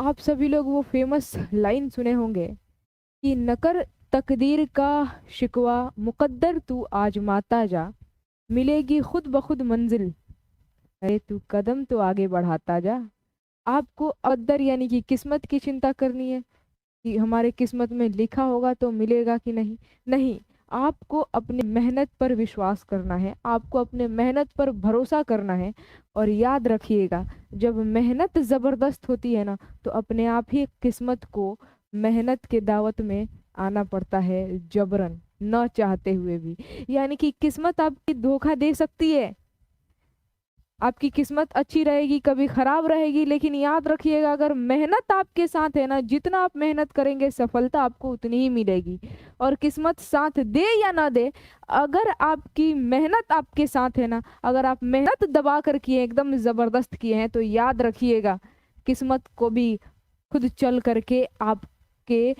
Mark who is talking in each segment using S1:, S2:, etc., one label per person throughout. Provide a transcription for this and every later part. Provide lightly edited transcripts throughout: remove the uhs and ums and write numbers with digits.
S1: आप सभी लोग वो फेमस लाइन सुने होंगे कि नकर तकदीर का शिकवा, मुकद्दर तू आजमाता जा, मिलेगी खुद ब खुद मंजिल, अरे तू कदम तो आगे बढ़ाता जा। आपको अकद्दर यानी कि किस्मत की चिंता करनी है कि हमारे किस्मत में लिखा होगा तो मिलेगा कि नहीं। नहीं, आपको अपनी मेहनत पर विश्वास करना है, आपको अपने मेहनत पर भरोसा करना है। और याद रखिएगा, जब मेहनत ज़बरदस्त होती है ना, तो अपने आप ही किस्मत को मेहनत के दावत में आना पड़ता है, जबरन, न चाहते हुए भी। यानी कि किस्मत आपकी धोखा दे सकती है, आपकी किस्मत अच्छी रहेगी कभी खराब रहेगी, लेकिन याद रखिएगा अगर मेहनत आपके साथ है ना, जितना आप मेहनत करेंगे सफलता आपको उतनी ही मिलेगी। और किस्मत साथ दे या ना दे, अगर आपकी मेहनत आपके साथ है ना, अगर आप मेहनत दबा कर किए, एकदम जबरदस्त किए हैं, तो याद रखिएगा किस्मत को भी खुद चल करके आपके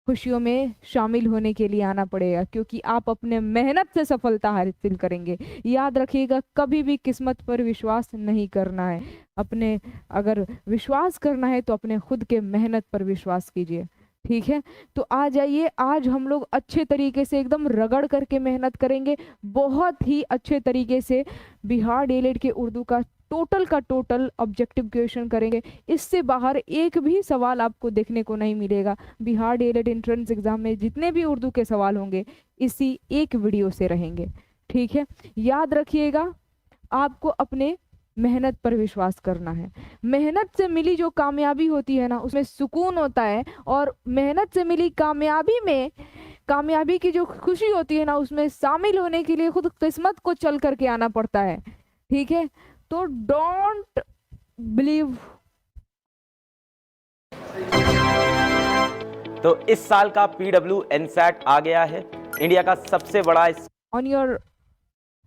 S1: खुशियों में शामिल होने के लिए आना पड़ेगा, क्योंकि आप अपने मेहनत से सफलता हासिल करेंगे। याद रखिएगा कभी भी किस्मत पर विश्वास नहीं करना है, अपने अगर विश्वास करना है तो अपने खुद के मेहनत पर विश्वास कीजिए। ठीक है, तो आ जाइए, आज हम लोग अच्छे तरीके से एकदम रगड़ करके मेहनत करेंगे, बहुत ही अच्छे तरीके से बिहार डीएलएड के उर्दू का टोटल ऑब्जेक्टिव क्वेश्चन करेंगे। इससे बाहर एक भी सवाल आपको देखने को नहीं मिलेगा। बिहार डीएलएड एंट्रेंस एग्जाम में जितने भी उर्दू के सवाल होंगे इसी एक वीडियो से रहेंगे। ठीक है, याद रखिएगा आपको अपने मेहनत पर विश्वास करना है। मेहनत से मिली जो कामयाबी होती है ना, उसमें सुकून होता है, और मेहनत से मिली कामयाबी में, कामयाबी की जो खुशी होती है ना, उसमें शामिल होने के लिए खुद किस्मत को चल करके आना पड़ता है। ठीक है, तो डोंट बिलीव।
S2: तो इस साल का पीडब्ल्यू एनसैट आ गया है, इंडिया का सबसे बड़ा।
S1: On your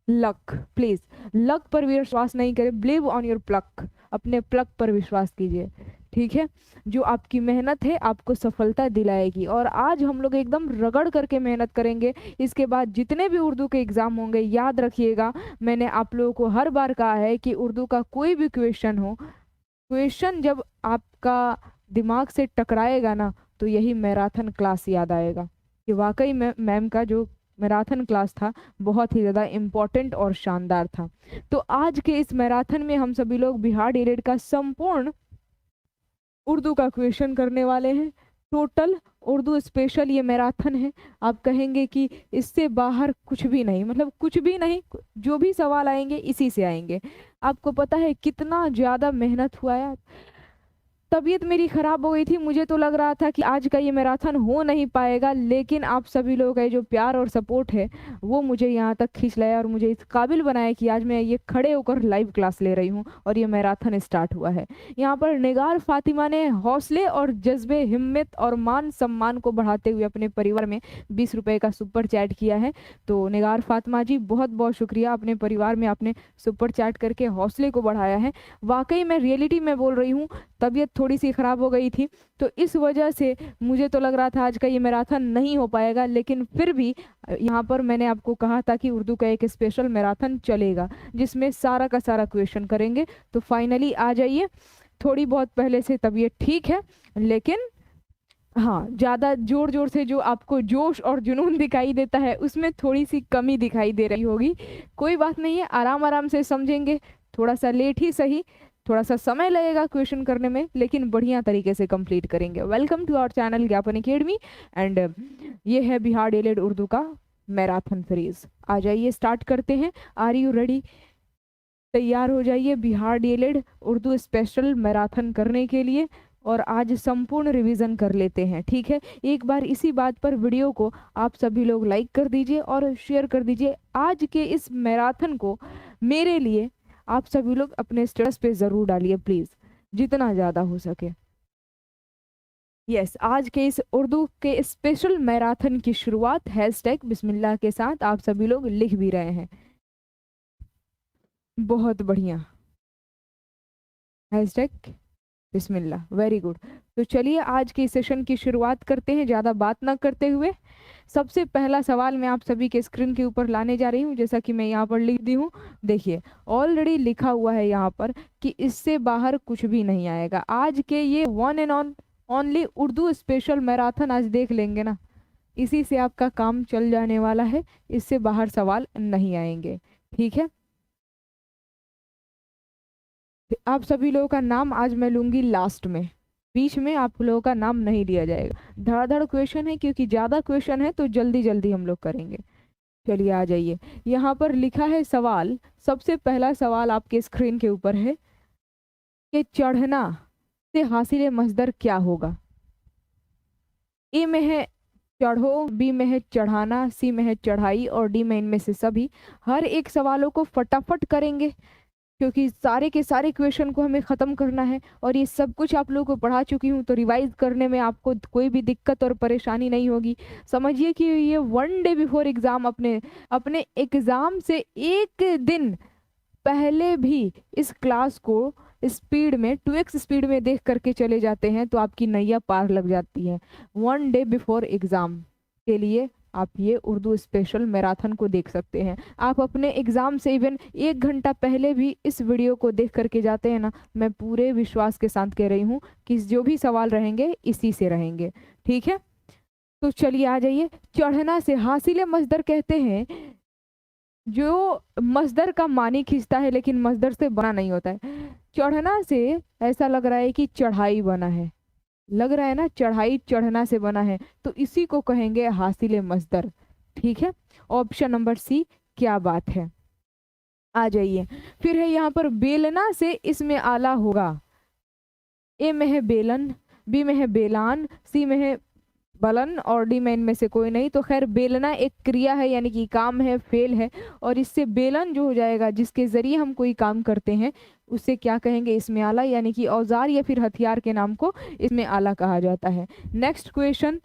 S1: luck, please luck पर विश्वास नहीं करें, बिलीव ऑन योर प्लक, अपने प्लक पर विश्वास कीजिए। ठीक है, जो आपकी मेहनत है आपको सफलता दिलाएगी। और आज हम लोग एकदम रगड़ करके मेहनत करेंगे। इसके बाद जितने भी उर्दू के एग्जाम होंगे, याद रखिएगा मैंने आप लोगों को हर बार कहा है कि उर्दू का कोई भी क्वेश्चन हो, क्वेश्चन जब आपका दिमाग से टकराएगा ना, तो यही मैराथन क्लास याद आएगा कि वाकई में मैम का जो मैराथन क्लास था बहुत ही ज़्यादा इम्पोर्टेंट और शानदार था। तो आज के इस मैराथन में हम सभी लोग बिहार डीएलएड का संपूर्ण उर्दू का क्वेश्चन करने वाले हैं। टोटल उर्दू स्पेशल ये मैराथन है। आप कहेंगे कि इससे बाहर कुछ भी नहीं, मतलब कुछ भी नहीं, जो भी सवाल आएंगे इसी से आएंगे। आपको पता है कितना ज़्यादा मेहनत हुआ है। तबीयत मेरी खराब हो गई थी, मुझे तो लग रहा था कि आज का ये मैराथन हो नहीं पाएगा, लेकिन आप सभी लोगों का जो प्यार और सपोर्ट है वो मुझे यहाँ तक खींच लाया और मुझे इस काबिल बनाया कि आज मैं ये खड़े होकर लाइव क्लास ले रही हूँ और ये मैराथन स्टार्ट हुआ है। यहाँ पर निगार फातिमा ने हौसले और जज्बे, हिम्मत और मान सम्मान को बढ़ाते हुए अपने परिवार में 20 रुपये का सुपर चैट किया है। तो निगार फातिमा जी बहुत बहुत शुक्रिया, अपने परिवार में आपने सुपर चैट करके हौसले को बढ़ाया है। वाकई मैं रियलिटी में बोल रही हूँ, तबीयत थोड़ी सी ख़राब हो गई थी, तो इस वजह से मुझे तो लग रहा था आज का ये मैराथन नहीं हो पाएगा, लेकिन फिर भी यहाँ पर मैंने आपको कहा था कि उर्दू का एक स्पेशल मैराथन चलेगा जिसमें सारा का सारा क्वेश्चन करेंगे। तो फाइनली आ जाइए। थोड़ी बहुत पहले से तबीयत ठीक है, लेकिन हाँ, ज़्यादा जोर जोर से जो आपको जोश और जुनून दिखाई देता है उसमें थोड़ी सी कमी दिखाई दे रही होगी। कोई बात नहीं है, आराम आराम से समझेंगे, थोड़ा सा लेट ही सही, थोड़ा सा समय लगेगा क्वेश्चन करने में, लेकिन बढ़िया तरीके से कंप्लीट करेंगे। वेलकम टू आवर चैनल ज्ञापन अकेडमी एंड ये है बिहार डीएलएड उर्दू का मैराथन सीरीज। आ जाइए, स्टार्ट करते हैं। Are you ready? तैयार हो जाइए Bihar DElEd Urdu special marathon करने के लिए, और आज संपूर्ण रिवीजन कर लेते हैं। ठीक है, एक बार इसी बात पर वीडियो को आप सभी लोग लाइक कर दीजिए और शेयर कर दीजिए। आज के इस मैराथन को मेरे लिए आप सभी लोग अपने स्टेटस पे ज़रूर डालिए प्लीज़, जितना ज़्यादा हो सके। यस, आज के इस उर्दू के स्पेशल मैराथन की शुरुआत हैशटैग बिस्मिल्लाह के साथ आप सभी लोग लिख भी रहे हैं, बहुत बढ़िया, हैशटैग बिस्मिल्लाह, वेरी गुड। तो चलिए आज के सेशन की शुरुआत करते हैं ज़्यादा बात ना करते हुए। सबसे पहला सवाल मैं आप सभी के स्क्रीन के ऊपर लाने जा रही हूँ, जैसा कि मैं यहाँ पर लिख दी हूँ। देखिए ऑलरेडी लिखा हुआ है यहाँ पर कि इससे बाहर कुछ भी नहीं आएगा। आज के ये one and only Urdu special marathon आज देख लेंगे ना, इसी से आपका काम चल जाने वाला है, इससे बाहर सवाल नहीं आएंगे। ठीक है, आप सभी लोगों का नाम आज मैं लूंगी लास्ट में, बीच में आप लोगों का नाम नहीं लिया जाएगा। धड़ाधड़ क्वेश्चन है, क्योंकि ज़्यादा क्वेश्चन है तो जल्दी जल्दी हम लोग करेंगे। चलिए आ जाइए, यहाँ पर लिखा है सवाल, सबसे पहला सवाल आपके स्क्रीन के ऊपर है कि चढ़ना से हासिल मजदर क्या होगा। ए में है चढ़ो, बी में है चढ़ाना, सी में है चढ़ाई और डी में इनमें से सभी। हर एक सवालों को फटाफट करेंगे, क्योंकि सारे के सारे क्वेश्चन को हमें ख़त्म करना है और ये सब कुछ आप लोगों को पढ़ा चुकी हूँ, तो रिवाइज करने में आपको कोई भी दिक्कत और परेशानी नहीं होगी। समझिए कि ये वन डे बिफोर एग्ज़ाम, अपने एग्ज़ाम से एक दिन पहले भी इस क्लास को स्पीड में 2x स्पीड में देख करके चले जाते हैं तो आपकी नैया पार लग जाती है। वन डे बिफोर एग्ज़ाम के लिए आप ये उर्दू स्पेशल मैराथन को देख सकते हैं। आप अपने एग्ज़ाम से इवन 1 घंटा पहले भी इस वीडियो को देख करके जाते हैं ना, मैं पूरे विश्वास के साथ कह रही हूँ कि जो भी सवाल रहेंगे इसी से रहेंगे। ठीक है, तो चलिए आ जाइए। चढ़ना से हासिल मजदर कहते हैं जो मजदर का मानी खींचता है लेकिन मजदर से बना नहीं होता है। चढ़ना से ऐसा लग रहा है कि चढ़ाई बना है, लग रहा है ना, चढ़ाई चढ़ना से बना है, तो इसी को कहेंगे हासिल मजदर। ठीक है, ऑप्शन नंबर सी, क्या बात है। आ जाइए, फिर है यहाँ पर बेलना से इसमें आला होगा। ए में है बेलन, बी में है बेलान, सी में है बलन और डी में इनमें से कोई नहीं। तो खैर बेलना एक क्रिया है, यानी कि काम है, फेल है, और इससे बेलन जो हो जाएगा जिसके जरिए हम कोई काम करते हैं उसे क्या कहेंगे, इसमें आला, यानी कि औजार या फिर हथियार के नाम को इसमें आला कहा जाता है। नेक्स्ट क्वेश्चन,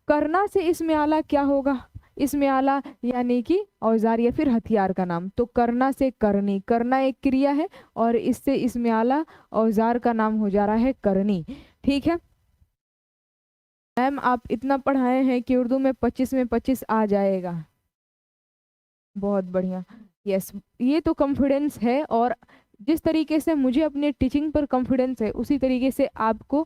S1: करना से इसमें आला क्या होगा। इसमें आला यानी कि औजार या फिर हथियार का नाम, तो करना से करनी, करना एक क्रिया है और इससे इसमें आला औजार का नाम हो जा रहा है करनी। ठीक है मैम, आप इतना पढ़ाए हैं कि उर्दू में 25 में 25 आ जाएगा, बहुत बढ़िया। यस, ये तो कॉन्फिडेंस है, और जिस तरीके से मुझे अपने टीचिंग पर कॉन्फिडेंस है उसी तरीके से आपको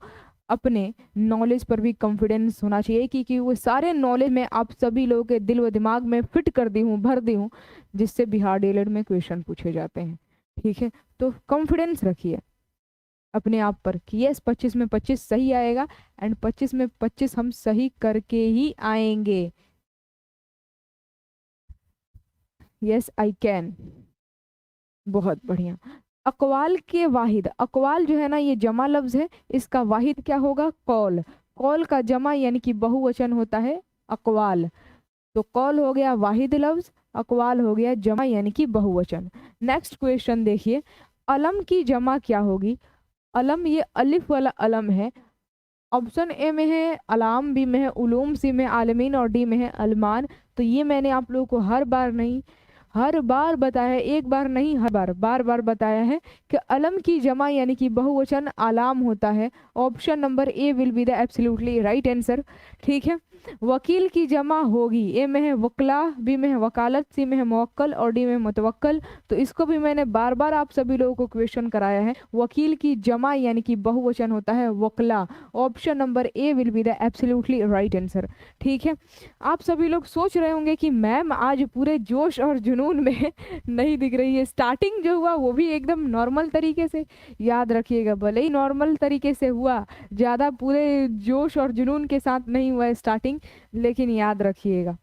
S1: अपने नॉलेज पर भी कॉन्फिडेंस होना चाहिए, क्योंकि वो सारे नॉलेज में आप सभी लोगों के दिल व दिमाग में फिट कर दी हूँ, भर दी हूँ, जिससे बिहार डीएलएड में क्वेश्चन पूछे जाते हैं। ठीक है, तो कॉन्फिडेंस रखिए अपने आप पर कि यस 25 में 25 सही आएगा, एंड 25 में 25 हम सही करके ही आएंगे। यस आई कैन, बहुत बढ़िया। अकवाल के वाहिद, अकवाल जो है ना ये जमा लफ्ज है, इसका वाहिद क्या होगा, कौल। कौल का जमा यानी कि बहुवचन होता है अकवाल, तो कौल हो गया वाहिद लफ्ज, अकवाल हो गया जमा यानी कि बहुवचन। नेक्स्ट क्वेश्चन देखिए, अलम की जमा क्या होगी। अलम ये अलिफ वाला अलम है। ऑप्शन ए में है अलाम, बी में है उलूम, सी में आलमीन और डी में है अलमान। तो ये मैंने आप लोगों को हर बार बताया है, एक बार नहीं बार बार बताया है कि अलम की जमा यानी कि बहुवचन आलाम होता है। Option number A will be the absolutely right answer. ठीक है, वकील की जमा होगी, ए में है वकला, बी में है वकालत, सी में है मुवक्कल और डी में मुतवक्कल। तो इसको भी मैंने बार बार आप सभी लोगों को क्वेश्चन कराया है। वकील की जमा यानी कि बहुवचन होता है वकला। Option number A will be the absolutely right answer. ठीक है, आप सभी लोग सोच रहे होंगे कि मैम आज पूरे जोश और जुनून में नहीं दिख रही है। स्टार्टिंग जो हुआ वो भी एकदम नॉर्मल तरीके से, याद रखिएगा, भले ही नॉर्मल तरीके से हुआ, ज़्यादा पूरे जोश और जुनून के साथ नहीं हुआ है स्टार्टिंग, लेकिन याद रखिएगा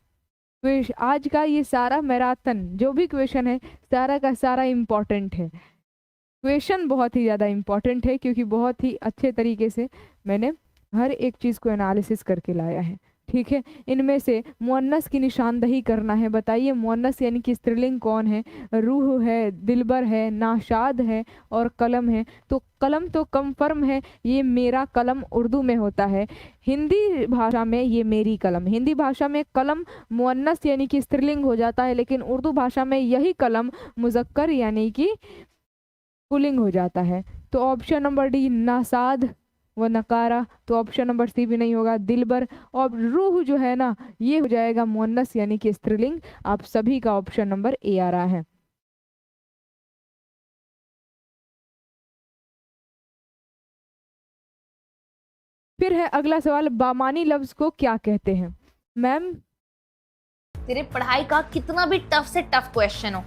S1: आज का ये सारा मैराथन जो भी क्वेश्चन है सारा का सारा इम्पोर्टेंट है। क्वेश्चन बहुत ही ज़्यादा इम्पोर्टेंट है, क्योंकि बहुत ही अच्छे तरीके से मैंने हर एक चीज़ को एनालिसिस करके लाया है। ठीक है, इनमें से मुअन्नस की निशानदही करना है। बताइए मुअन्नस यानी कि स्त्रीलिंग कौन है। रूह है, दिलबर है, नाशाद है और कलम है। तो कलम तो कंफर्म है, ये मेरा कलम उर्दू में होता है। हिंदी भाषा में ये मेरी कलम, हिंदी भाषा में कलम मुअन्नस यानी कि स्त्रीलिंग हो जाता है, लेकिन उर्दू भाषा में यही कलम मुज़क्कर यानी कि पुल्लिंग हो जाता है। तो ऑप्शन नंबर डी नासाद वो नकारा, तो ऑप्शन नंबर सी भी नहीं होगा। दिलबर और रूह जो है ना, ये हो जाएगा मुअन्नस यानी कि स्त्रीलिंग। आप सभी का ऑप्शन नंबर ए आ रहा है। फिर है अगला सवाल, बामानी लफ्ज को क्या कहते हैं? मैम,
S3: तेरे पढ़ाई का कितना भी टफ से टफ क्वेश्चन हो,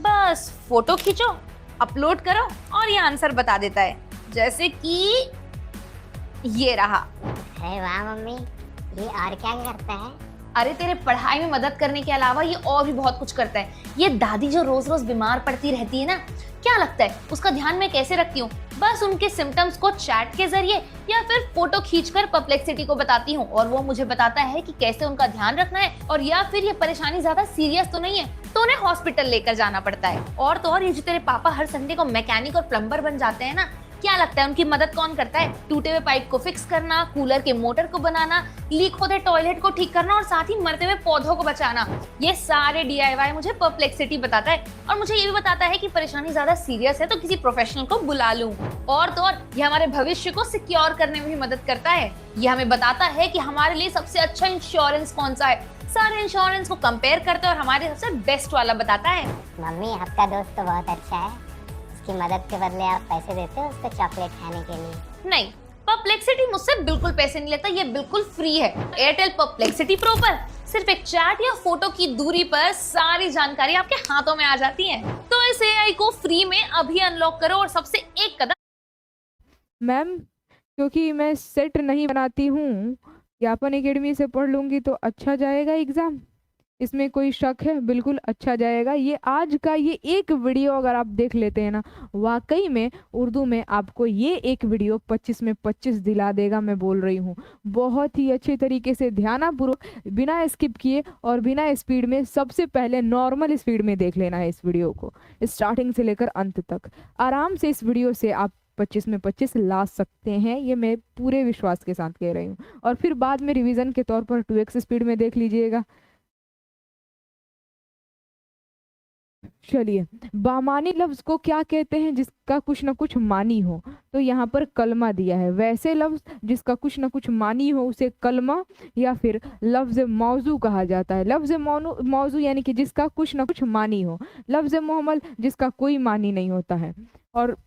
S3: बस फोटो खींचो, अपलोड करो और ये आंसर बता देता है। जैसे कि ये रहा।
S4: अरे वाह मम्मी, ये और क्या करता है?
S3: अरे तेरे पढ़ाई में मदद करने के अलावा ये और भी बहुत कुछ करता है। ये दादी जो रोज रोज बीमार पड़ती रहती है ना, क्या लगता है उसका ध्यान मैं कैसे रखती हूँ? बस उनके सिम्टम्स को चैट के जरिए या फिर फोटो खींचकर परप्लेक्सिटी को बताती हूँ और वो मुझे बताता है कि कैसे उनका ध्यान रखना है, और या फिर ये परेशानी ज्यादा सीरियस तो नहीं है तो उन्हें हॉस्पिटल लेकर जाना पड़ता है। और तो और ये जो तेरे पापा हर संडे को मैकेनिक और प्लम्बर बन जाते हैं ना, क्या लगता है उनकी मदद कौन करता है? टूटे हुए पाइप को फिक्स करना, कूलर के मोटर को बनाना, लीक होते टॉयलेट को ठीक करना और साथ ही मरते हुए पौधों को बचाना। ये सारे DIY मुझे परप्लेक्सिटी बताता है और मुझे ये भी बताता है कि परेशानी ज्यादा सीरियस है तो किसी प्रोफेशनल को बुला लूं। और तो और ये हमारे भविष्य को सिक्योर करने में भी मदद करता है। ये हमें बताता है कि हमारे लिए सबसे अच्छा इंश्योरेंस कौन सा है। सारे इंश्योरेंस को कंपेयर करता है और हमारे सबसे बेस्ट वाला बताता है।
S4: मम्मी, आपका दोस्त तो बहुत अच्छा है। उसकी मदद के बदले आप पैसे देते हो उसको चॉकलेट खाने के लिए?
S3: नहीं, परप्लेक्सिटी मुझसे बिल्कुल पैसे नहीं लेता, ये बिल्कुल फ्री है। एयरटेल परप्लेक्सिटी प्रो पर सिर्फ एक चैट या फोटो की दूरी पर सारी जानकारी आपके हाथों में आ जाती है। तो इस AI को फ्री में अभी अनलॉक करो और सबसे एक कदम।
S1: मैम, क्योंकि मैं सेट नहीं बनाती हूँ, ज्ञापन एकेडमी से पढ़ लूंगी तो अच्छा जाएगा एग्जाम, इसमें कोई शक है? बिल्कुल अच्छा जाएगा। ये आज का ये एक वीडियो अगर आप देख लेते हैं ना, वाकई में उर्दू में आपको ये एक वीडियो 25 में 25 दिला देगा। मैं बोल रही हूँ, बहुत ही अच्छे तरीके से ध्यानपूर्वक बिना स्किप किए और बिना स्पीड में, सबसे पहले नॉर्मल स्पीड में देख लेना है इस वीडियो को, स्टार्टिंग से लेकर अंत तक। आराम से इस वीडियो से आप 25 में 25 ला सकते हैं, ये मैं पूरे विश्वास के साथ कह रही हूँ। और फिर बाद में रिवीजन के तौर पर 2x स्पीड में देख लीजिएगा। चलिए, बामानी लफ्ज को क्या कहते हैं जिसका कुछ ना कुछ मानी हो? तो यहाँ पर कलमा दिया है। वैसे लफ्ज जिसका कुछ ना कुछ मानी हो उसे कलमा या फिर लफ्ज मौजू कहा जाता है। लफ्ज मौजू यानी कि जिसका कुछ ना कुछ मानी हो। लफ्ज मुहम्मल जिसका कोई मानी नहीं होता है। और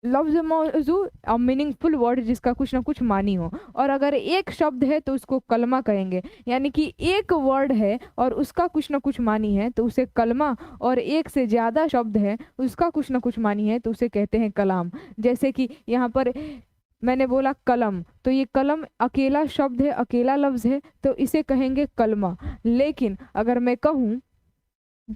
S1: लफ्ज मौजू और मीनिंगफुल वर्ड जिसका कुछ ना कुछ मानी हो। और अगर एक शब्द है तो उसको कलमा कहेंगे, यानी कि एक वर्ड है और उसका कुछ ना कुछ मानी है तो उसे कलमा, और एक से ज़्यादा शब्द है उसका कुछ ना कुछ मानी है तो उसे कहते हैं कलाम। जैसे कि यहाँ पर मैंने बोला कलम, तो ये कलम अकेला शब्द है, अकेला लफ्ज है, तो इसे कहेंगे कलमा। लेकिन अगर मैं कहूँ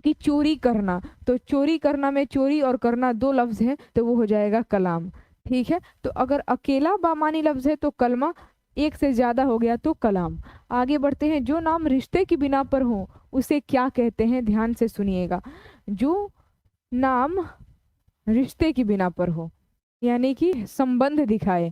S1: कि चोरी करना, तो चोरी करना में चोरी और करना दो लफ्ज है तो वो हो जाएगा कलाम। ठीक है, तो अगर अकेला बामानी लफ्ज है तो कलमा, एक से ज्यादा हो गया तो कलाम। आगे बढ़ते हैं। जो नाम रिश्ते की बिना पर हो उसे क्या कहते हैं? ध्यान से सुनिएगा। जो नाम रिश्ते की बिना पर हो यानी कि संबंध दिखाए,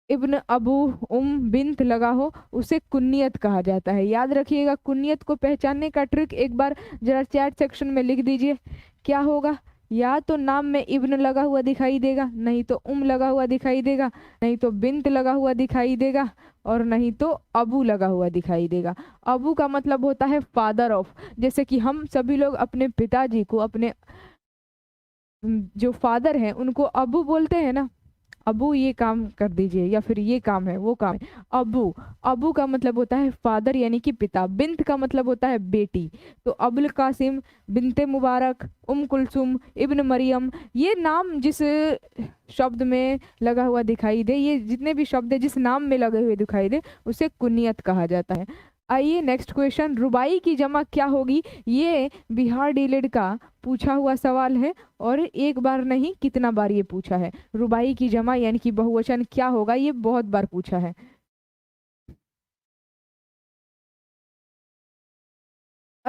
S1: इब्न, अबू, बिंत लगा हो, उसे कुन्नियत कहा जाता है। याद रखिएगा, कुन्नियत को पहचानने का ट्रिक एक बार जरा चैट सेक्शन में लिख दीजिए। क्या होगा? या तो नाम में इब्न लगा हुआ दिखाई देगा, नहीं तो लगा हुआ दिखाई देगा, नहीं तो बिंत लगा हुआ दिखाई देगा, और नहीं तो अबू लगा हुआ दिखाई देगा। अबू का मतलब होता है फादर ऑफ। जैसे कि हम सभी लोग अपने पिताजी को, अपने जो फादर हैं उनको अबू बोलते हैं ना, अबू ये काम कर दीजिए, या फिर ये काम है, वो काम है। अबू, अबू का मतलब होता है फादर यानी कि पिता। बिंत का मतलब होता है बेटी। तो अबुल कासिम, बिनते मुबारक, कुलसुम, इब्न मरियम, ये नाम जिस शब्द में लगा हुआ दिखाई दे, ये जितने भी शब्द है जिस नाम में लगे हुए दिखाई दे उसे कुनियत कहा जाता है। आइए नेक्स्ट क्वेश्चन, रुबाई की जमा क्या होगी? ये बिहार डीलेड का पूछा हुआ सवाल है और एक बार नहीं कितना बार ये पूछा है। रुबाई की जमा यानी कि बहुवचन क्या होगा, ये बहुत बार पूछा है।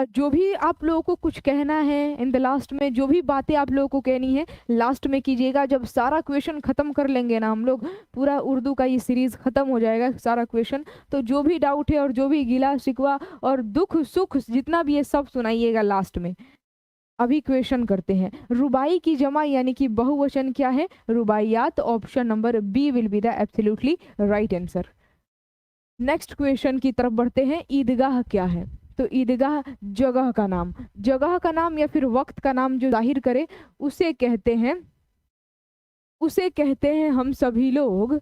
S1: जो भी आप लोगों को कुछ कहना है इन द लास्ट में, जो भी बातें आप लोगों को कहनी है लास्ट में कीजिएगा। जब सारा क्वेश्चन खत्म कर लेंगे ना हम लोग, पूरा उर्दू का ये सीरीज खत्म हो जाएगा सारा क्वेश्चन, तो जो भी डाउट है और जो भी गिला शिकवा और दुख सुख जितना भी है सब सुनाइएगा लास्ट में। अभी क्वेश्चन करते हैं, रुबाई की जमा यानी कि बहुवचन क्या है? रुबाइयात। Option number B will be the absolutely right answer. Next question की तरफ बढ़ते हैं, ईदगाह क्या है? तो ईदगाह जगह का नाम, जगह का नाम या फिर वक्त का नाम जो जाहिर करे उसे कहते हैं हम सभी लोग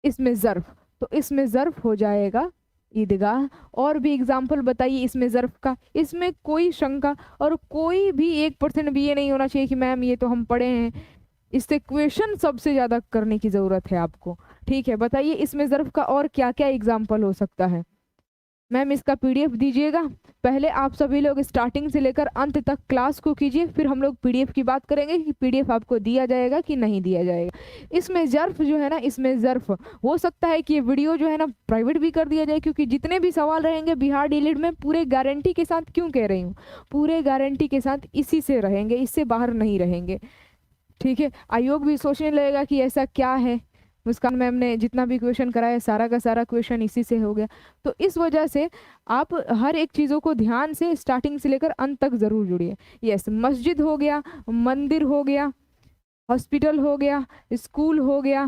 S1: इसमें ज़र्फ। तो इसमें ज़र्फ हो जाएगा ईदगाह। और भी एग्जाम्पल बताइए इसमें ज़र्फ का, इसमें कोई शंका और कोई भी 1% भी ये नहीं होना चाहिए कि मैम ये तो हम पढ़े हैं। इससे क्वेश्चन सबसे ज़्यादा करने की ज़रूरत है आपको। ठीक है, बताइए इसमें ज़र्फ का और क्या क्या एग्जाम्पल हो सकता है? मैम इसका पीडीएफ दीजिएगा। पहले आप सभी लोग स्टार्टिंग से लेकर अंत तक क्लास को कीजिए, फिर हम लोग पीडीएफ की बात करेंगे कि पीडीएफ आपको दिया जाएगा कि नहीं दिया जाएगा। इसमें ज़र्फ जो है ना, इसमें ज़र्फ हो सकता है कि ये वीडियो जो है ना प्राइवेट भी कर दिया जाए, क्योंकि जितने भी सवाल रहेंगे बिहार डीलिट में पूरे गारंटी के साथ, क्यों कह रही हूँ, पूरे गारंटी के साथ इसी से रहेंगे, इससे बाहर नहीं रहेंगे। ठीक है, आयोग भी सोचने लगेगा कि ऐसा क्या है, मुस्कान मैम ने जितना भी क्वेश्चन कराया सारा का सारा क्वेश्चन इसी से हो गया। तो इस वजह से आप हर एक चीज़ों को ध्यान से स्टार्टिंग से लेकर अंत तक ज़रूर जुड़िए। यस, मस्जिद हो गया, मंदिर हो गया, हॉस्पिटल हो गया, स्कूल हो गया,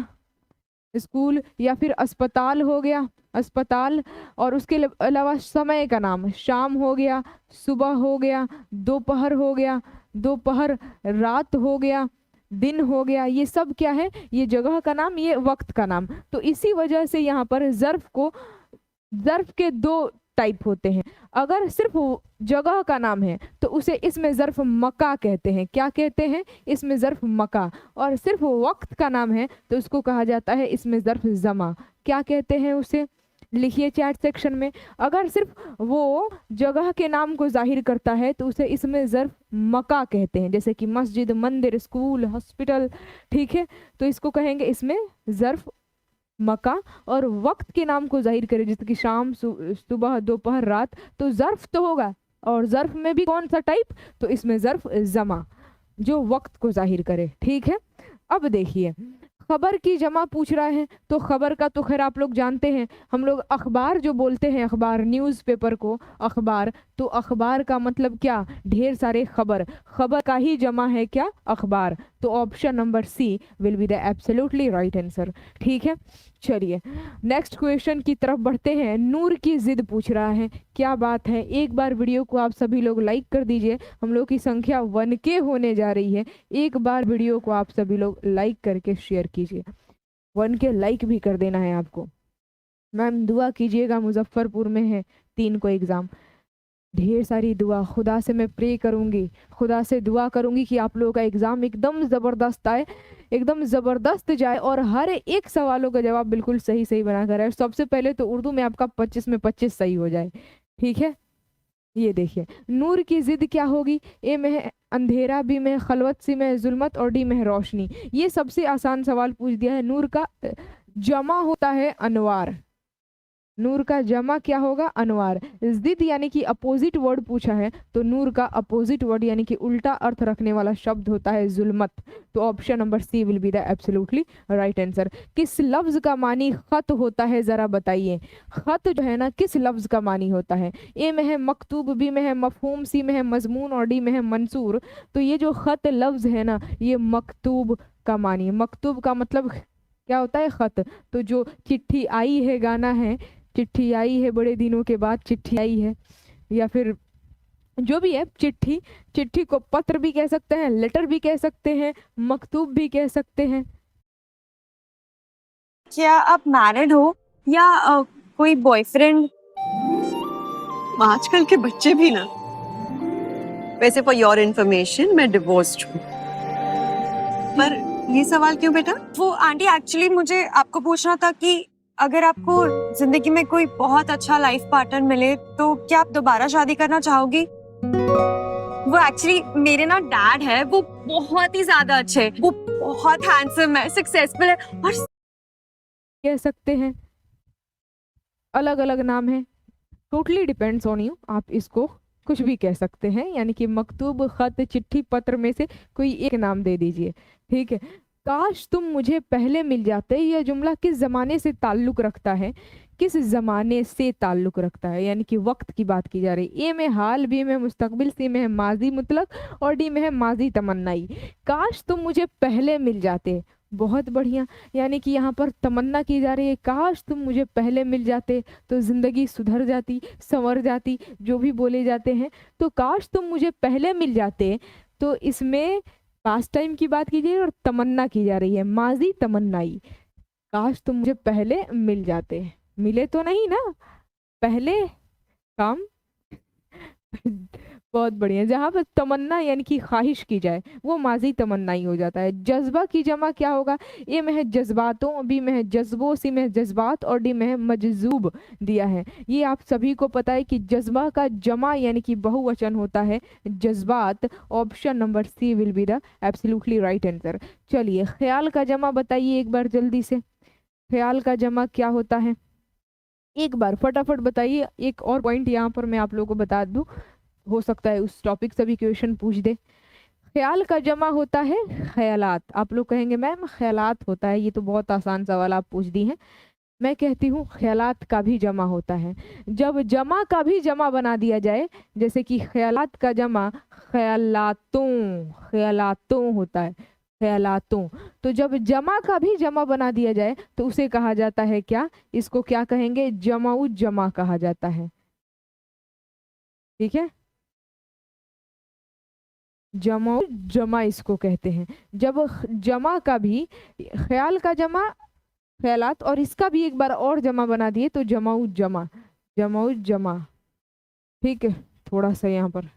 S1: स्कूल या फिर अस्पताल हो गया, अस्पताल। और उसके अलावा समय का नाम, शाम हो गया, सुबह हो गया, दोपहर हो गया, दोपहर, रात हो गया, दिन हो गया। ये सब क्या है? ये जगह का नाम, ये वक्त का नाम। तो इसी वजह से यहाँ पर ज़र्फ के 2 टाइप होते हैं। अगर सिर्फ जगह का नाम है तो उसे इसमें ज़र्फ मका कहते हैं। क्या कहते हैं? इसमें ज़र्फ मका। और सिर्फ वक्त का नाम है तो उसको कहा जाता है इसमें ज़र्फ जमा। क्या कहते हैं उसे? लिखिए चैट सेक्शन में। अगर सिर्फ वो जगह के नाम को जाहिर करता है तो उसे इसमें ज़र्फ मका कहते हैं, जैसे कि मस्जिद, मंदिर, स्कूल, हॉस्पिटल। ठीक है, तो इसको कहेंगे इसमें ज़र्फ मका। और वक्त के नाम को जाहिर करे जैसे कि शाम, सुबह, दोपहर, रात, तो ज़र्फ तो होगा। और ज़र्फ में भी कौन सा टाइप? तो इसमें ज़र्फ जमा, जो वक्त को जाहिर करे। ठीक है, अब देखिए खबर की जमा पूछ रहा है, तो खबर का तो खैर आप लोग जानते हैं, हम लोग अखबार जो बोलते हैं, अखबार, न्यूज़पेपर को अखबार। तो अखबार का मतलब क्या? ढेर सारे खबर, खबर का ही जमा है क्या? अखबार। तो option number C will be the absolutely right answer. ठीक है, चलिए नेक्स्ट क्वेश्चन की तरफ बढ़ते हैं। नूर की जिद पूछ रहा है, क्या बात है, एक बार वीडियो को आप सभी लोग लाइक कर दीजिए। हम लोग की संख्या 1K होने जा रही है, एक बार वीडियो को आप सभी लोग लाइक करके शेयर कीजिए। 1K लाइक भी कर देना है आपको। मैम दुआ कीजिएगा, मुजफ्फरपुर में है 3 को एग्ज़ाम, ढेर सारी दुआ। खुदा से मैं प्रे करूँगी, खुदा से दुआ करूँगी कि आप लोगों का एग्ज़ाम एकदम ज़बरदस्त आए, एकदम ज़बरदस्त जाए और हर एक सवालों का जवाब बिल्कुल सही सही बना कर आए। सबसे पहले तो उर्दू में आपका 25 में 25 सही हो जाए। ठीक है, ये देखिए नूर की जिद क्या होगी? ए में है अंधेरा, बी में है खलवत, सी में है जुल्मत और डी में है रोशनी। ये सबसे आसान सवाल पूछ दिया है। नूर का जमा होता है अनवार, नूर का जमा क्या होगा? अनवार। जिद यानी कि अपोजिट वर्ड पूछा है, तो नूर का अपोजिट वर्ड यानी कि उल्टा अर्थ रखने वाला शब्द होता है जुल्मत। तो option number C will be the absolutely right answer. किस लफ्ज का मानी खत होता है, जरा बताइए। खत जो है ना किस लफ्ज का मानी होता है? ए में है मकतूब, बी में है मफहूम, सी में है मजमून और डी में है मंसूर। तो ये जो खत लफ्ज है ना, ये मकतूब का मानी। मकतूब का मतलब क्या होता है? खत। तो जो चिट्ठी आई है गाना है, चिट्ठी आई है बड़े दिनों के बाद चिट्ठी आई है, या फिर जो भी है चिट्ठी, चिट्ठी को पत्र भी कह सकते हैं, लेटर भी कह सकते हैं, मकतूब भी कह सकते हैं।
S5: क्या आप मैरिड हो या कोई बॉयफ्रेंड?
S6: आजकल के बच्चे भी ना। वैसे फॉर योर इन्फॉर्मेशन मैं डिवोर्स्ड हूँ। पर ये सवाल क्यों बेटा?
S5: वो आंटी एक्चुअली मुझे आपको पूछना था कि अगर आपको जिंदगी में कोई बहुत अच्छा लाइफ पार्टनर मिले तो क्या आप दोबारा शादी करना चाहोगी? वो एक्चुअली मेरे ना डैड है, वो बहुत ही ज्यादा अच्छे, वो बहुत हैंडसम है, सक्सेसफुल है और
S1: कह सकते हैं, अलग अलग नाम है, टोटली डिपेंड्स ऑन यू। आप इसको कुछ भी कह सकते हैं, यानी कि मकतूब, खत, चिट्ठी, पत्र में से कोई एक नाम दे दीजिए। ठीक है, काश तुम मुझे पहले मिल जाते, यह जुमला किस जमाने से ताल्लुक रखता है? किस जमाने से ताल्लुक रखता है, यानी कि वक्त की बात की जा रही है। ए में हाल, बी में मुस्तकबिल, सी में है माजी मुतलक और डी में है माजी तमन्नाई। काश तुम मुझे पहले मिल जाते, बहुत बढ़िया। यानी कि यहाँ पर तमन्ना की जा रही है, काश तुम मुझे पहले मिल जाते तो जिंदगी सुधर जाती, संवर जाती, जो भी बोले जाते हैं। तो काश तुम मुझे पहले मिल जाते, तो इसमें पास्ट टाइम की बात की जाए और तमन्ना की जा रही है, माजी तमन्नाई। काश तुम मुझे पहले मिल जाते, मिले तो नहीं ना, पहले काम। बहुत बढ़िया। जहाँ पर तमन्ना यानी कि ख्वाहिश की जाए वो माजी तमन्ना ही हो जाता है। जज्बा की जमा क्या होगा? ए में है जज्बातों, बी में है जज्बों, सी में है जज्बात और डी में है मजजूब दिया है। ये आप सभी को पता है कि जज्बा का जमा यानी कि बहुवचन होता है जज्बात। Option number C will be the absolutely right answer. चलिए ख्याल का जमा बताइए एक बार जल्दी से, ख्याल का जमा क्या होता है? एक बार फटाफट बताइए। एक और पॉइंट यहाँ पर मैं आप लोगों को बता दूं, हो सकता है उस टॉपिक से भी क्वेश्चन पूछ दे। ख्याल का जमा होता है ख्यालात। आप लोग कहेंगे मैम ख्यालात होता है, ये तो बहुत आसान सवाल आप पूछ दी हैं। मैं कहती हूँ ख्यालात का भी जमा होता है। जब जमा का भी जमा बना दिया जाए, जैसे कि ख्यालात का जमा ख्यालातों, ख्यालातों होता है, ख्यालातों। तो जब जमा का भी जमा बना दिया जाए तो उसे कहा जाता है क्या? इसको क्या कहेंगे? जमाउ जमा कहा जाता है। ठीक है, जमाउ जमा इसको कहते हैं। जब जमा का भी, ख्याल का जमा ख्यालात और इसका भी एक बार और जमा बना दिए तो जमाउ जमा, जमाउ जमा। ठीक है, थोड़ा सा यहाँ पर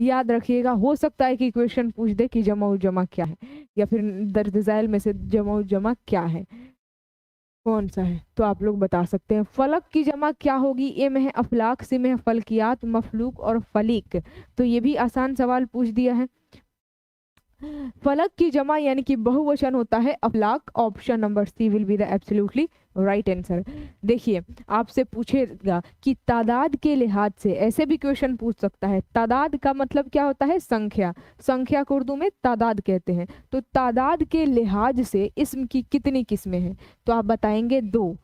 S1: याद रखिएगा, हो सकता है कि क्वेश्चन पूछ दे कि जमाउ जमा क्या है, या फिर दर्ज झैल में से जमाउ जमा क्या है, कौन सा है, तो आप लोग बता सकते हैं। फलक की जमा क्या होगी? ए में है अफलाक, सी में है फलकियात, मफलूक और फलीक। तो ये भी आसान सवाल पूछ दिया है। फलक की जमा यानी कि बहुवचन होता है अफलाक। Option number C will be the absolutely right answer. देखिए आपसे पूछेगा कि तादाद के लिहाज से, ऐसे भी क्वेश्चन पूछ सकता है। तादाद का मतलब क्या होता है? संख्या। संख्या को उर्दू में तादाद कहते हैं। तो तादाद के लिहाज से इस्म की कितनी किस्में हैं? तो आप बताएंगे दो,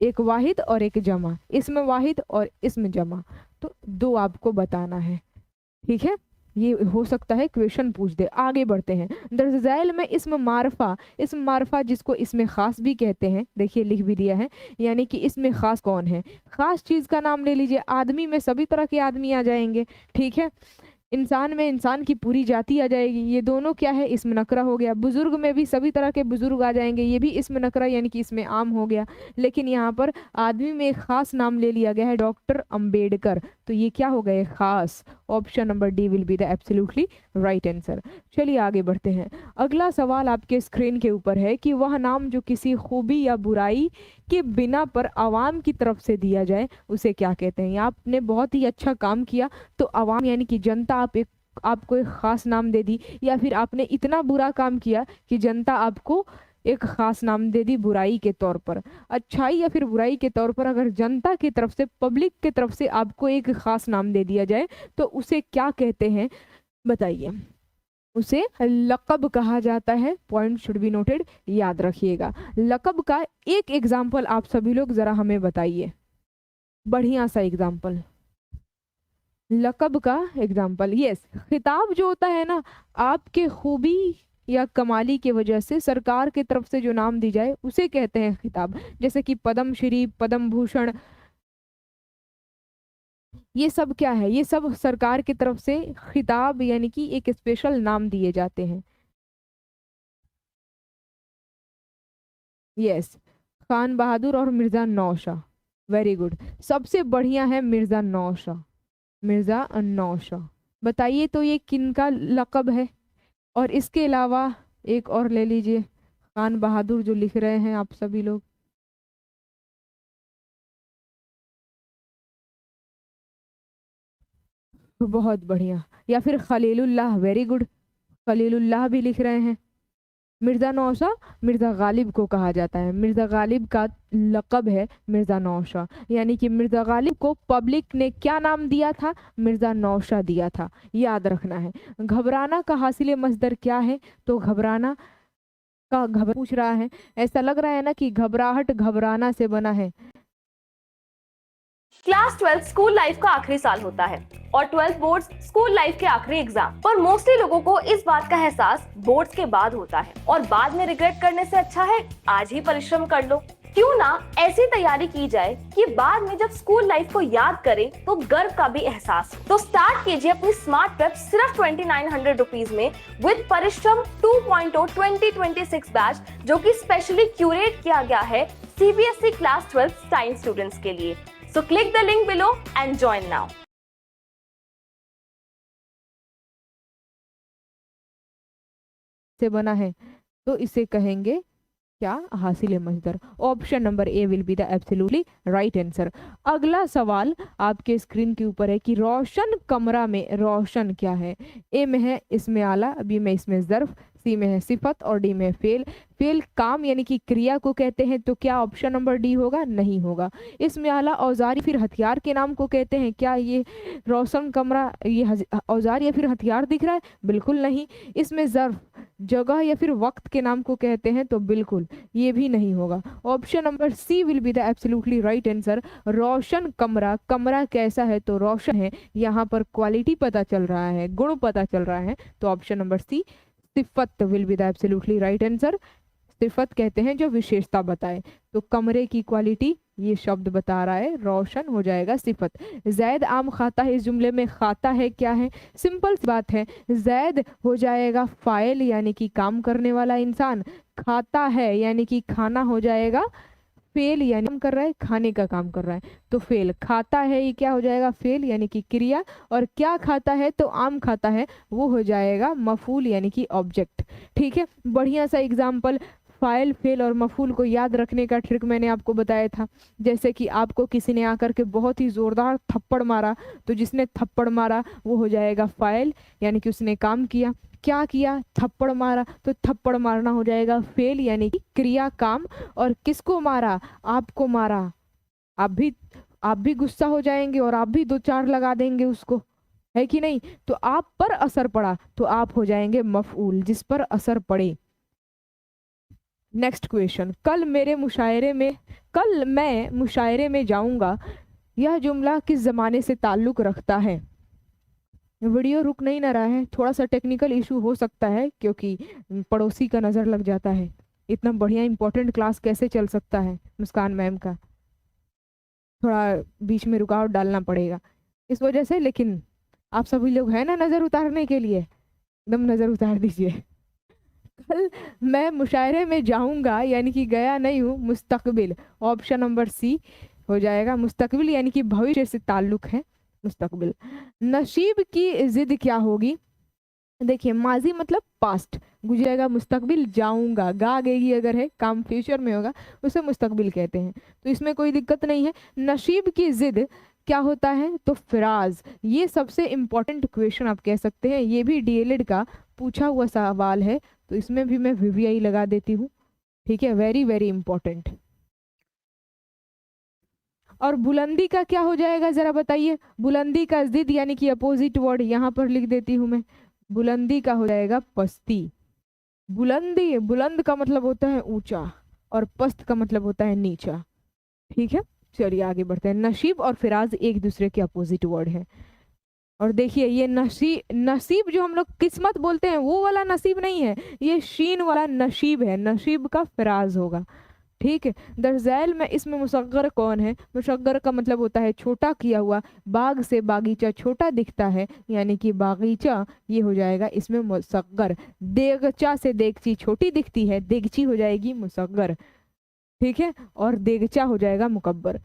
S1: एक वाहिद और एक जमा, इसम वाहिद और इसम जमा। तो दो आपको बताना है। ठीक है, ये हो सकता है क्वेश्चन पूछ दे। आगे बढ़ते हैं। दर्ज झैल में इसम मारफा, इसम मारफा जिसको इसमें खास भी कहते हैं, देखिए लिख भी दिया है, यानी कि इसमें खास कौन है? खास चीज का नाम ले लीजिए। आदमी में सभी तरह के आदमी आ जाएंगे, ठीक है। इंसान में इंसान की पूरी जाति आ जाएगी, ये दोनों क्या है? इसमें नकरा हो गया। बुजुर्ग में भी सभी तरह के बुजुर्ग आ जाएंगे, ये भी इसमें नकरा यानी कि इसमें आम हो गया। लेकिन यहाँ पर आदमी में एक खास नाम ले लिया गया है, डॉक्टर अंबेडकर। तो ये क्या हो गए? खास। Option number D will be the absolutely right answer. चलिए आगे बढ़ते हैं। अगला सवाल आपके स्क्रीन के ऊपर है कि वह नाम जो किसी खूबी या बुराई के बिना पर आवाम की तरफ से दिया जाए उसे क्या कहते हैं? आपने बहुत ही अच्छा काम किया तो आवाम यानी कि जनता आपको एक खास नाम दे दी, या फिर आपने इतना बुरा काम किया कि जनता आपको एक खास नाम दे दी बुराई के तौर पर। अच्छाई या फिर बुराई के तौर पर अगर जनता की तरफ से, पब्लिक की तरफ से आपको एक खास नाम दे दिया जाए तो उसे क्या कहते हैं? बताइए। उसे लक़ब कहा जाता है। पॉइंट शुड बी नोटेड, याद रखिएगा। लक़ब का एक एग्जाम्पल आप सभी लोग जरा हमें बताइए, बढ़िया सा एग्जाम्पल। लक़ब का एग्जाम्पल, यस। खिताब जो होता है ना, आपके खूबी या कमाली की वजह से सरकार की तरफ से जो नाम दी जाए उसे कहते हैं खिताब। जैसे कि पद्म श्री, पद्म भूषण, ये सब क्या है? ये सब सरकार की तरफ से खिताब यानी कि एक स्पेशल नाम दिए जाते हैं। यस, खान बहादुर और मिर्जा नौशाह, वेरी गुड। सबसे बढ़िया है मिर्जा नौशाह, मिर्जा नौशाह। बताइए तो ये किनका लक़ब है? और इसके अलावा एक और ले लीजिए, खान बहादुर जो लिख रहे हैं आप सभी लोग। बहुत बढ़िया। या फिर खलीलुल्लाह, वेरी गुड, खलीलुल्लाह भी लिख रहे हैं। मिर्जा नौशाह मिर्जा गालिब को कहा जाता है। मिर्जा गालिब का लक़ब है मिर्जा नौशाह, यानी कि मिर्जा गालिब को पब्लिक ने क्या नाम दिया था? मिर्जा नौशाह दिया था, याद रखना है। घबराना का हासिल मस्दर क्या है? तो घबराना का घबर पूछ रहा है, ऐसा लग रहा है ना कि घबराहट घबराना से बना है।
S7: क्लास 12 स्कूल लाइफ का आखिरी साल होता है और 12th बोर्ड्स स्कूल लाइफ के आखिरी एग्जाम। पर मोस्टली लोगों को इस बात का एहसास बोर्ड्स के बाद होता है और बाद में रिग्रेट करने से अच्छा है आज ही परिश्रम कर लो। क्यों ना ऐसी तैयारी की जाए कि बाद में जब स्कूल लाइफ को याद करें तो गर्व का भी एहसास हो। तो स्टार्ट कीजिए अपनी स्मार्ट प्रेप सिर्फ 2900 रुपीज में विद परिश्रम 2.0 2026 बैच, जो कि स्पेशली क्यूरेट किया गया है CBSE क्लास 12 साइंस स्टूडेंट्स के लिए। So click the link below and join now.
S1: से बना है तो इसे कहेंगे क्या? हासिल मस्दर। Option number A will be the absolutely right answer. अगला सवाल आपके स्क्रीन के ऊपर है कि रोशन कमरा में रोशन क्या है? ए में है इसमें आला, बी में इसमें ज़र्फ, सी में है सिफत और डी में है फेल। फेल काम यानी कि क्रिया को कहते हैं, तो क्या ऑप्शन नंबर डी होगा? नहीं होगा। इसमें आला औजार फिर हथियार के नाम को कहते हैं, क्या ये रोशन कमरा ये औजार या फिर हथियार दिख रहा है? बिल्कुल नहीं। इसमें ज़र्फ जगह या फिर वक्त के नाम को कहते हैं, तो बिल्कुल ये भी नहीं होगा। Option number C will be the absolutely right answer. रोशन कमरा, कमरा कैसा है? तो रोशन है। यहाँ पर क्वालिटी पता चल रहा है, गुण पता चल रहा है, तो ऑप्शन नंबर सी सिफत will be the absolutely right answer. सिफत कहते हैं जो विशेषता बताए, तो कमरे की क्वालिटी ये शब्द बता रहा है, रोशन हो जाएगा सिफत। जैद आम खाता है, इस जुमले में खाता है क्या है? सिंपल सी बात है, जैद हो जाएगा फाइल यानी कि काम करने वाला इंसान, खाता है यानी कि खाना हो जाएगा फेल यानी काम कर रहा है, खाने का काम कर रहा है, तो फेल। खाता है ये क्या हो जाएगा? फेल यानी कि क्रिया, और क्या खाता है? तो आम खाता है, वो हो जाएगा मफूल यानी कि ऑब्जेक्ट। ठीक है, बढ़िया सा एग्जाम्पल फाइल, फेल और मफूल को याद रखने का ट्रिक मैंने आपको बताया था। जैसे कि आपको किसी ने आकर के बहुत ही जोरदार थप्पड़ मारा, तो जिसने थप्पड़ मारा वो हो जाएगा फाइल यानी कि उसने काम किया। क्या किया? थप्पड़ मारा, तो थप्पड़ मारना हो जाएगा फेल यानी कि क्रिया काम। और किसको मारा? आपको मारा। आप भी गुस्सा हो जाएंगे और आप भी 2-4 लगा देंगे उसको, है कि नहीं? तो आप पर असर पड़ा, तो आप हो जाएंगे मफऊल, जिस पर असर पड़े। नेक्स्ट क्वेश्चन, कल मैं मुशायरे में जाऊंगा, यह जुमला किस ज़माने से ताल्लुक़ रखता है? वीडियो रुक नहीं ना रहा है, थोड़ा सा टेक्निकल इशू हो सकता है क्योंकि पड़ोसी का नज़र लग जाता है। इतना बढ़िया इंपॉर्टेंट क्लास कैसे चल सकता है मुस्कान मैम का? थोड़ा बीच में रुकावट डालना पड़ेगा इस वजह से। लेकिन आप सभी लोग हैं ना नज़र उतारने के लिए, एकदम नज़र उतार दीजिए। कल मैं मुशायरे में जाऊंगा यानी कि गया नहीं हूँ, मुस्तकबिल। ऑप्शन नंबर सी हो जाएगा मुस्तकबिल यानी कि भविष्य से ताल्लुक़ है मुस्तकबिल। नसीब की जिद क्या होगी? देखिए माजी मतलब पास्ट, गुजरेगा, मुस्तकबिल जाऊंगा, गा गएगी अगर है, काम फ्यूचर में होगा, उसे मुस्तकबिल कहते हैं, तो इसमें कोई दिक्कत नहीं है। नसीब की जिद क्या होता है? तो फिराज। ये सबसे इम्पोर्टेंट क्वेश्चन आप कह सकते हैं, ये भी DLED का पूछा हुआ सवाल है, तो इसमें भी मैं VVI लगा देती हूँ। ठीक है, वेरी वेरी इंपॉर्टेंट। और बुलंदी का क्या हो जाएगा जरा बताइए? बुलंदी का जिद यानी कि अपोजिट वर्ड यहाँ पर लिख देती हूँ मैं, बुलंदी का हो जाएगा पस्ती। बुलंदी, बुलंद का मतलब होता है ऊंचा और पस्त का मतलब होता है नीचा। ठीक है, चलिए आगे बढ़ते हैं। नसीब और फिराज एक दूसरे के अपोजिट वर्ड है। और देखिए ये नसीब जो हम लोग किस्मत बोलते हैं वो वाला नसीब नहीं है, ये शीन वाला नसीब है, नसीब का फिराज होगा। ठीक है, दरज़ैल में इसमें मुसग्गर कौन है? मुसग्गर का मतलब होता है छोटा किया हुआ, बाग से बागीचा छोटा दिखता है यानी कि बागीचा, ये हो जाएगा इसमें मुसग्गर। देगचा से देगची छोटी दिखती है, देगची हो जाएगी मुसग्गर। ठीक है, और देगचा हो जाएगा मुकब्बर।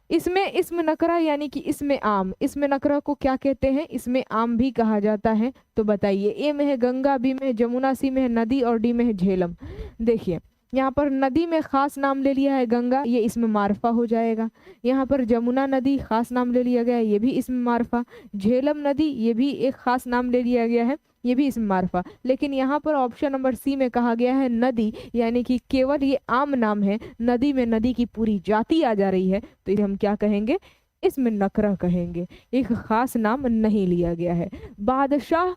S1: इसमें इस्म नकरा यानी कि इसमें आम, इसमें नकरा को क्या कहते हैं? इसमें आम भी कहा जाता है। तो बताइए, ए में है गंगा, बी में है जमुना, सी में है नदी और डी में है झेलम। देखिए यहाँ पर नदी में खास नाम ले लिया है गंगा, ये इसमें मारफा हो जाएगा। यहाँ पर जमुना नदी खास नाम ले लिया गया है, ये भी इसमें मारफा। झेलम नदी, ये भी एक खास नाम ले लिया गया है, ये भी इसमें मारफा। लेकिन यहाँ पर ऑप्शन नंबर सी में कहा गया है नदी, यानी कि केवल ये आम नाम है, नदी में नदी की पूरी जाति आ जा रही है, तो इसे हम क्या कहेंगे, इसमें नकरा कहेंगे, एक खास नाम नहीं लिया गया है। बादशाह,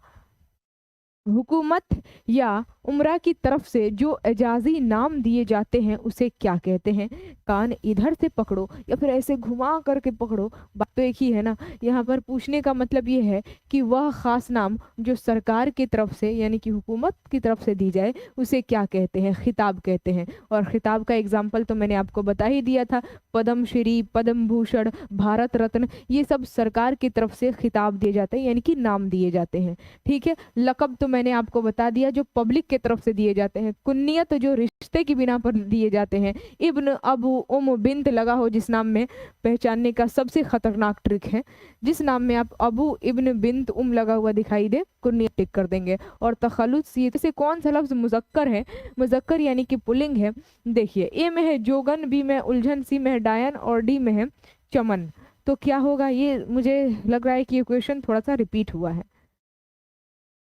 S1: हुकूमत या उमरा की तरफ से जो एजाजी नाम दिए जाते हैं उसे क्या कहते हैं। कान इधर से पकड़ो या फिर ऐसे घुमा करके पकड़ो, बात तो एक ही है ना। यहाँ पर पूछने का मतलब ये है कि वह खास नाम जो सरकार की तरफ से यानी कि हुकूमत की तरफ से दी जाए उसे क्या कहते हैं, खिताब कहते हैं। और खिताब का एग्जाम्पल तो मैंने आपको बता ही दिया था, पद्म श्री, पद्म भूषण, भारत रत्न, ये सब सरकार की तरफ से खिताब दिए जाते हैं यानी कि नाम दिए जाते हैं। ठीक है, लकब तो मैंने आपको बता दिया जो पब्लिक की तरफ से दिए जाते हैं। कुन्नियत जो रिश्ते की बिना पर दिए जाते हैं। इब्न, अबू, उम, बिन्त लगा हो जिस नाम में, पहचानने का सबसे खतरनाक ट्रिक है, जिस नाम में आप अबू, इब्न, बिन्त, उम लगा हुआ दिखाई दे, कुन्नियत टिक कर देंगे। और तखल्लुस, ये से कौन सा लफ्ज मुजक्कर है, मुजक्कर यानी कि पुल्लिंग है। देखिए ए में है जोगन, बी में उलझन, सी में है डायन और डी में है चमन। तो क्या होगा, ये मुझे लग रहा है कि ये क्वेश्चन थोड़ा सा रिपीट हुआ है,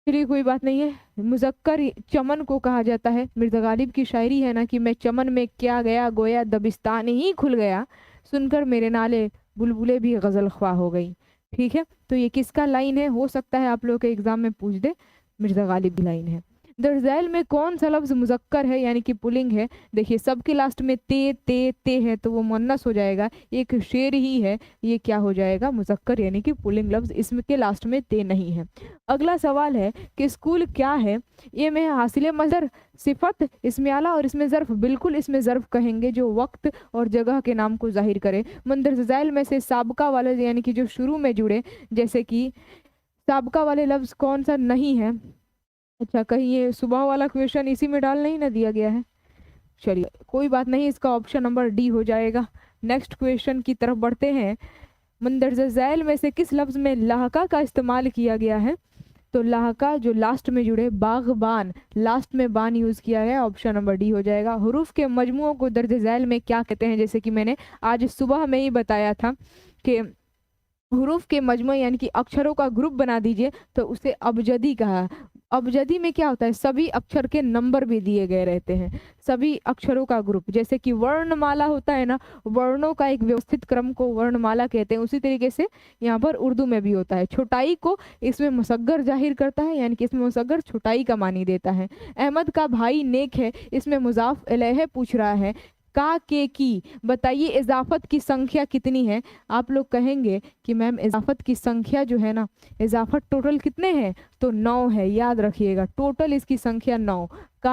S1: चलिए कोई बात नहीं है। मुजक्कर चमन को कहा जाता है। मिर्ज़ा गालिब की शायरी है ना कि मैं चमन में क्या गया, गोया दबिस्तान ही खुल गया, सुनकर मेरे नाले बुलबुलें भी गज़ल ख्वाह हो गई। ठीक है, तो ये किसका लाइन है, हो सकता है आप लोग के एग्जाम में पूछ दे, मिर्ज़ा गालिब की लाइन है। दरज़ैल में कौन सा लफ्ज़ मुजक्कर है यानी कि पुलिंग है। देखिए सबके लास्ट में ते ते ते है तो वो मुन्नस हो जाएगा, एक शेर ही है, ये क्या हो जाएगा, मुजक्कर यानी कि पुलिंग लफ्ज़, इसमें के लास्ट में ते नहीं है। अगला सवाल है कि स्कूल क्या है। ये में हासिल मज़दर, सिफत, इसमें आला और इसमें ज़र्फ, बिल्कुल इसमें ज़र्फ कहेंगे जो वक्त और जगह के नाम को जाहिर करे। मंदरज़ैल में से साबका वाले यानी कि जो शुरू में जुड़े, जैसे कि साबका वाले लफ्ज़ कौन सा नहीं है। अच्छा, कहीं ये सुबह वाला क्वेश्चन इसी में डाल नहीं ना दिया गया है, चलिए कोई बात नहीं, इसका ऑप्शन नंबर डी हो जाएगा। नेक्स्ट क्वेश्चन की तरफ बढ़ते हैं। मंदरजा झैल में से किस लफ्ज़ में लाहका का इस्तेमाल किया गया है। तो लाहका जो लास्ट में जुड़े, बागबान, लास्ट में बान यूज़ किया गया, ऑप्शन नंबर डी हो जाएगा। हुरूफ के मजमुओं को दर्ज झैल में क्या कहते हैं, जैसे कि मैंने आज सुबह में ही बताया था कि हुरूफ के मजमू यानी कि अक्षरों का ग्रुप बना दीजिए तो उसे अबजदी कहा। अबजदी में क्या होता है, सभी अक्षर के नंबर भी दिए गए रहते हैं, सभी अक्षरों का ग्रुप। जैसे कि वर्णमाला होता है ना, वर्णों का एक व्यवस्थित क्रम को वर्णमाला कहते हैं, उसी तरीके से यहाँ पर उर्दू में भी होता है। छोटाई को इसमें मुसग्गर जाहिर करता है यानी कि इसमें मुसग्गर छोटाई का मानी देता है। अहमद का भाई नेक है, इसमें मुजाफ इलैह पूछ रहा है। का के की, बताइए इजाफत की संख्या कितनी है। आप लोग कहेंगे कि मैम इजाफत की संख्या जो है ना, इजाफत टोटल कितने हैं, तो 9 है, याद रखिएगा टोटल इसकी संख्या 9। का